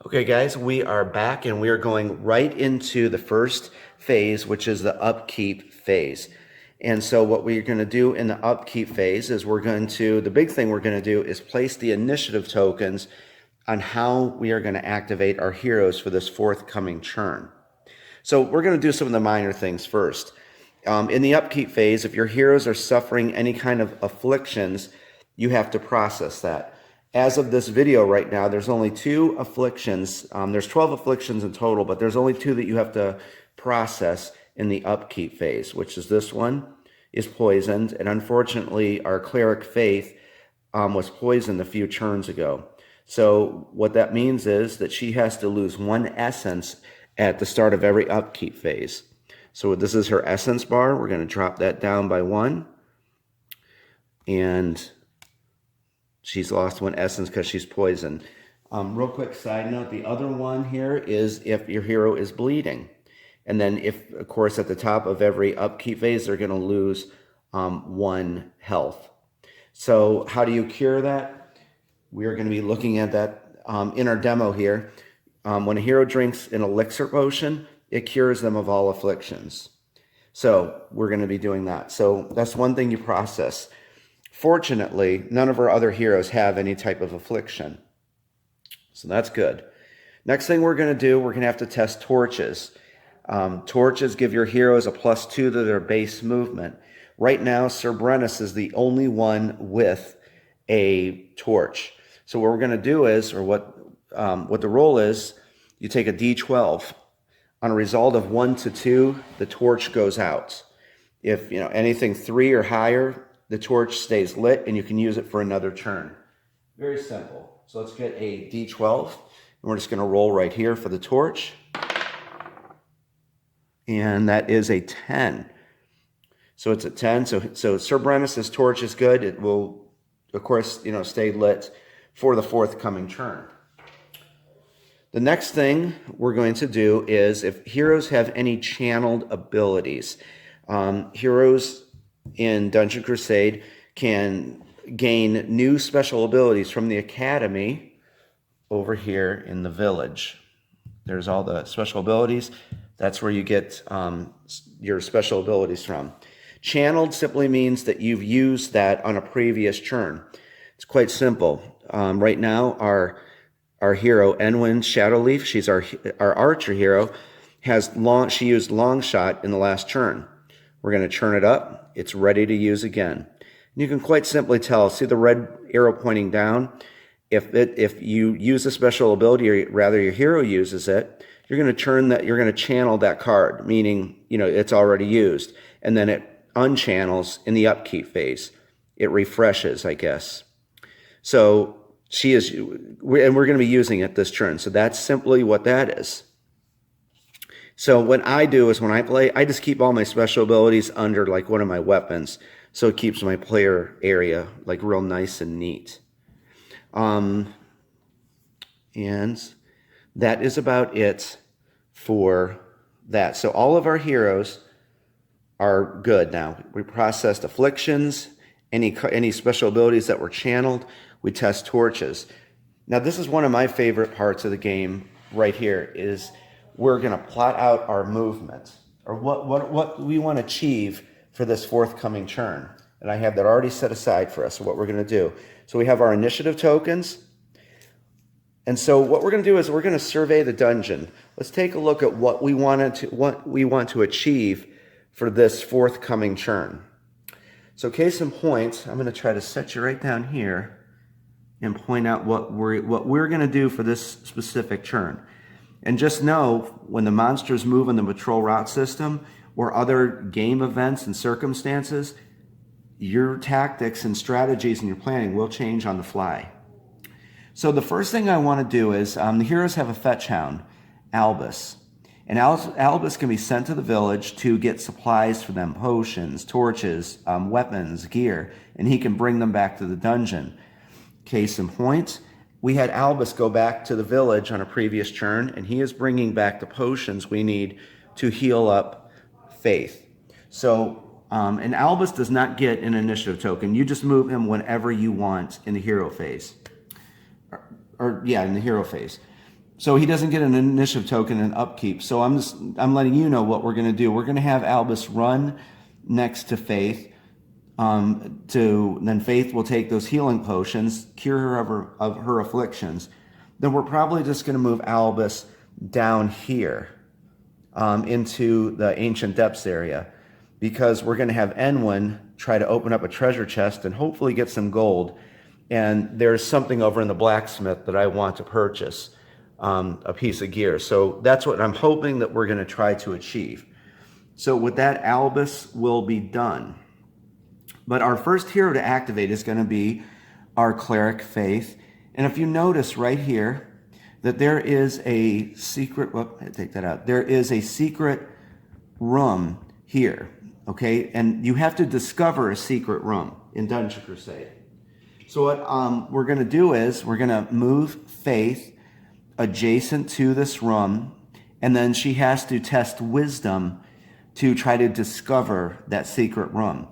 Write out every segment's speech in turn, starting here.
Okay guys, we are back and we are going right into the first phase, which is the upkeep phase. And so what we're going to do in the upkeep phase is the big thing we're going to do is place the initiative tokens on how we are going to activate our heroes for this forthcoming turn. So we're going to do some of the minor things first. In the upkeep phase, if your heroes are suffering any kind of afflictions, you have to process that. As of this video right now, there's only 2 afflictions. There's 12 afflictions in total, but there's only 2 that you have to process in the upkeep phase, which is this one is poisoned. And unfortunately, our cleric Faith was poisoned a few turns ago. So what that means is that she has to lose 1 essence at the start of every upkeep phase. So this is her essence bar. We're going to drop that down by 1. And she's lost 1 essence because she's poisoned. Real quick side note, the other one here is if your hero is bleeding. And then if, of course, at the top of every upkeep phase, they're going to lose 1 health. So how do you cure that? We are going to be looking at that in our demo here. When a hero drinks an elixir potion, it cures them of all afflictions. So we're going to be doing that. So that's one thing you process. Fortunately, none of our other heroes have any type of affliction. So that's good. Next thing we're going to do, we're going to have to test torches. Torches give your heroes a +2 to their base movement. Right now, Sir Brennus is the only one with a torch. So what we're going to do is, or what the roll is, you take a D12. On a result of 1 to 2, the torch goes out. If anything 3 or higher, the torch stays lit and you can use it for another turn. Very simple. So let's get a D12 and we're just going to roll right here for the torch. And that is a 10. So it's a 10. So Sir Brennus's torch is good. It will, of course, stay lit for the forthcoming turn. The next thing we're going to do is if heroes have any channeled abilities. Heroes in Dungeon Crusade can gain new special abilities from the academy over here in the village. There's all the special abilities. That's where you get your special abilities from. Channeled simply means that you've used that on a previous turn. It's quite simple. Right now, our hero, Enwyn Shadowleaf, she's our archer hero, she used long shot in the last turn. We're going to turn it up. It's ready to use again. And you can quite simply tell, see the red arrow pointing down? If you use a special ability, or rather your hero uses it, you're going to channel that card, meaning, it's already used. And then it unchannels in the upkeep phase. It refreshes, I guess. So and we're going to be using it this turn. So that's simply what that is. So what I do is when I play, I just keep all my special abilities under like one of my weapons. So it keeps my player area like real nice and neat. And that is about it for that. So all of our heroes are good now. We processed afflictions, any special abilities that were channeled. We test torches. Now this is one of my favorite parts of the game right here is we're going to plot out our movement or what we want to achieve for this forthcoming turn. And I have that already set aside for us, so what we're going to do. So we have our initiative tokens. And so what we're going to do is we're going to survey the dungeon. Let's take a look at what we want to achieve for this forthcoming turn. So case in point, I'm going to try to set you right down here and point out what we're going to do for this specific turn. And just know when the monsters move in the patrol route system or other game events and circumstances, your tactics and strategies and your planning will change on the fly. So the first thing I want to do is the heroes have a fetch hound, Albus. And Albus can be sent to the village to get supplies for them, potions, torches, weapons, gear, and he can bring them back to the dungeon. Case in point, we had Albus go back to the village on a previous turn, and he is bringing back the potions we need to heal up Faith. So, and Albus does not get an initiative token. You just move him whenever you want in the hero phase. In the hero phase. So he doesn't get an initiative token in Upkeep. So I'm letting you know what we're going to do. We're going to have Albus run next to Faith. Then Faith will take those healing potions, cure her of her afflictions. Then we're probably just going to move Albus down here into the Ancient Depths area, because we're going to have Enwin try to open up a treasure chest and hopefully get some gold. And there's something over in the blacksmith that I want to purchase. A piece of gear. So that's what I'm hoping that we're going to try to achieve. So with that, Albus will be done. But our first hero to activate is going to be our cleric Faith. And if you notice right here that there is a secret, take that out. There is a secret room here, okay? And you have to discover a secret room in Dungeon Crusade. So what we're going to do is we're going to move Faith adjacent to this room, and then she has to test wisdom to try to discover that secret room.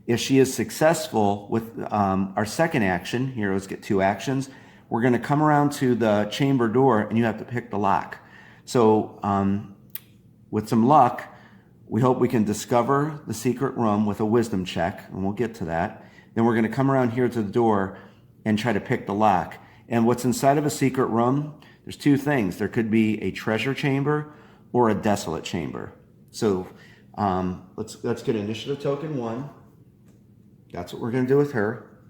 If she is successful with our second action, heroes get 2 actions, we're going to come around to the chamber door and you have to pick the lock. So with some luck, we hope we can discover the secret room with a wisdom check, and we'll get to that. Then we're going to come around here to the door and try to pick the lock. And what's inside of a secret room, there's 2 things. There could be a treasure chamber or a desolate chamber. So let's get initiative token 1. That's what we're going to do with her.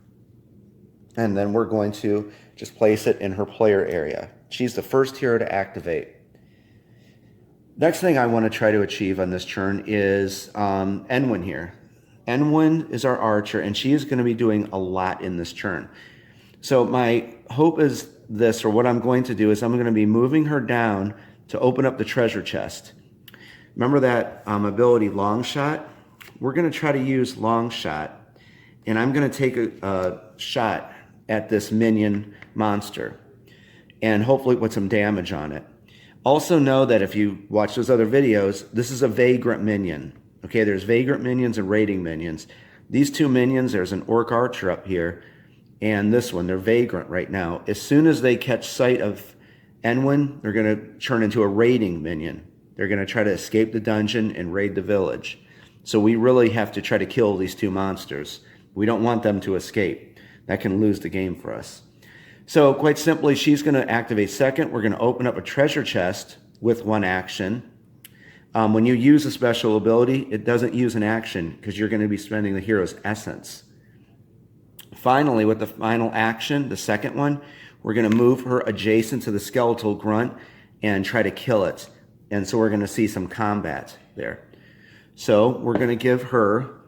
And then we're going to just place it in her player area. She's the first hero to activate. Next thing I want to try to achieve on this turn is Enwin here. Enwin is our archer, and she is going to be doing a lot in this turn. So my hope is this, or what I'm going to do is I'm going to be moving her down to open up the treasure chest. Remember that ability long shot? We're going to try to use long shot, and I'm going to take a shot at this minion monster and hopefully put some damage on it. Also know that if you watch those other videos, this is a vagrant minion. Okay, there's vagrant minions and raiding minions. These 2 minions, there's an orc archer up here, and this one, they're vagrant right now. As soon as they catch sight of Enwin, they're going to turn into a raiding minion. They're going to try to escape the dungeon and raid the village. So we really have to try to kill these 2 monsters. We don't want them to escape. That can lose the game for us. So quite simply, she's going to activate second. We're going to open up a treasure chest with 1 action. When you use a special ability, it doesn't use an action because you're going to be spending the hero's essence. Finally, with the final action, the second one, we're going to move her adjacent to the skeletal grunt and try to kill it. And so we're going to see some combat there. So we're going to give her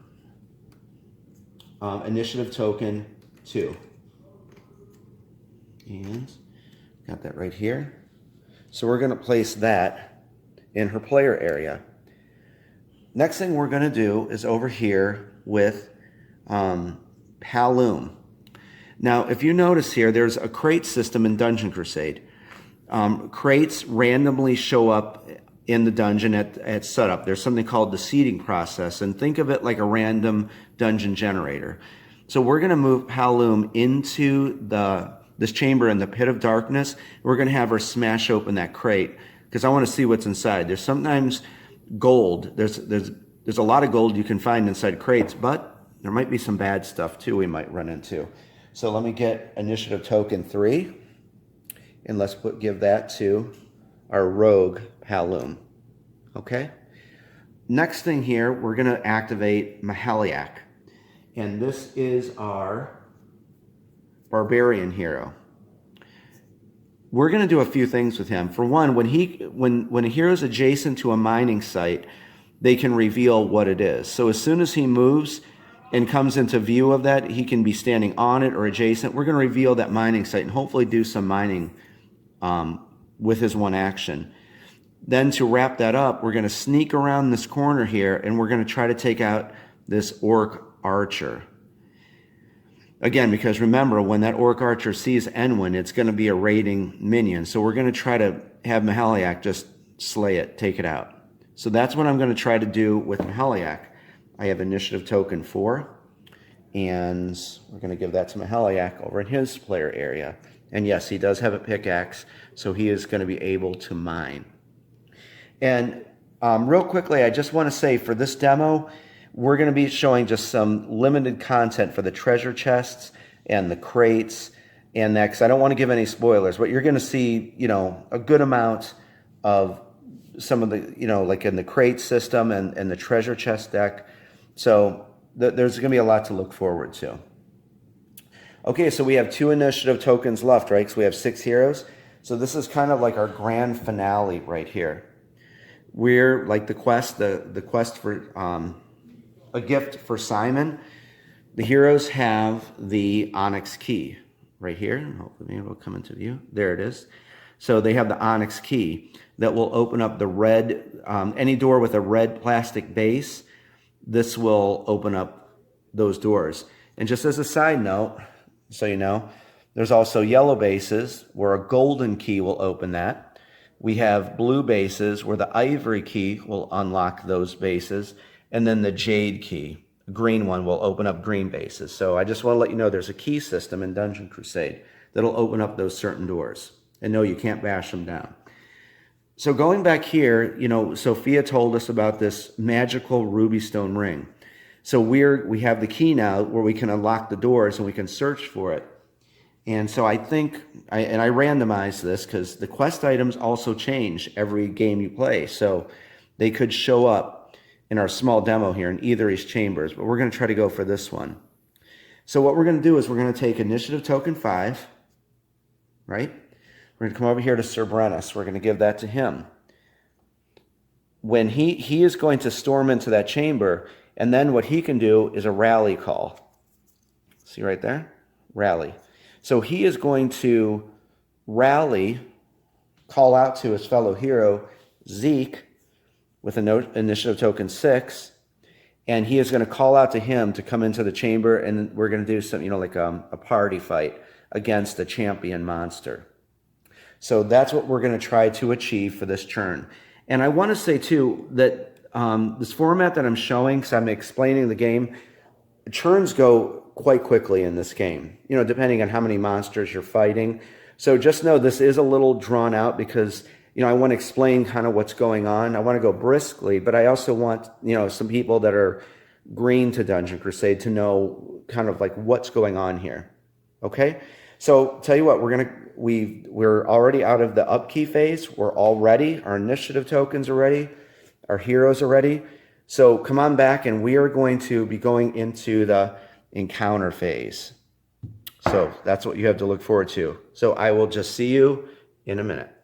initiative token 2. And got that right here. So we're going to place that in her player area. Next thing we're going to do is over here with Halloum. Now, if you notice here, there's a crate system in Dungeon Crusade. Crates randomly show up in the dungeon at setup. There's something called the seeding process, and think of it like a random dungeon generator. So we're going to move Halloum into this chamber in the pit of darkness. We're going to have her smash open that crate because I want to see what's inside. There's sometimes gold. There's a lot of gold you can find inside crates, but there might be some bad stuff too we might run into. So let me get initiative token 3, and let's give that to our rogue Halloum. Okay? Next thing here, we're going to activate Mahaliak. And this is our barbarian hero. We're going to do a few things with him. For one, when a hero is adjacent to a mining site, they can reveal what it is. So as soon as he moves and comes into view of that, he can be standing on it or adjacent. We're going to reveal that mining site and hopefully do some mining with his 1 action. Then to wrap that up, we're going to sneak around this corner here, and we're going to try to take out this orc archer. Again, because remember, when that orc archer sees Enwin, it's going to be a raiding minion. So we're going to try to have Mahaliak just slay it, take it out. So that's what I'm going to try to do with Mahaliak. I have initiative token 4, and we're going to give that to Mahaliak over in his player area. And yes, he does have a pickaxe, so he is going to be able to mine. And real quickly, I just want to say for this demo, we're going to be showing just some limited content for the treasure chests and the crates and that, because I don't want to give any spoilers, but you're going to see, a good amount of some of the, like in the crate system and the treasure chest deck. So there's going to be a lot to look forward to. Okay, so we have 2 initiative tokens left, right? Because we have 6 heroes. So this is kind of like our grand finale right here. We're like the quest for a gift for Simon. The heroes have the Onyx key right here. Hopefully maybe it'll come into view. There it is. So they have the Onyx key that will open up the red, any door with a red plastic base. This will open up those doors. And just as a side note, so you know, there's also yellow bases where a golden key will open that. We have blue bases where the ivory key will unlock those bases. And then the jade key, a green one, will open up green bases. So I just want to let you know there's a key system in Dungeon Crusade that'll open up those certain doors. And no, you can't bash them down. So going back here, Sophia told us about this magical ruby stone ring. So we have the key now where we can unlock the doors and we can search for it. And so I think, I randomized this because the quest items also change every game you play. So they could show up in our small demo here in either of these chambers, but we're going to try to go for this one. So what we're going to do is we're going to take initiative token 5, right? We're going to come over here to Sir Brennis. We're going to give that to him. When he is going to storm into that chamber, and then what he can do is a rally call. See right there? Rally. So he is going to rally, call out to his fellow hero, Zeke, with initiative token 6, and he is going to call out to him to come into the chamber, and we're going to do something, like a party fight against a champion monster. So that's what we're going to try to achieve for this turn. And I want to say, too, that this format that I'm showing, because I'm explaining the game, turns go quite quickly in this game, depending on how many monsters you're fighting. So just know this is a little drawn out because, I want to explain kind of what's going on. I want to go briskly, but I also want, some people that are green to Dungeon Crusade to know kind of like what's going on here. Okay? So tell you what, we're already out of the upkeep phase. We're all ready. Our initiative tokens are ready. Our heroes are ready. So come on back, and we are going to be going into the encounter phase. So that's what you have to look forward to. So I will just see you in a minute.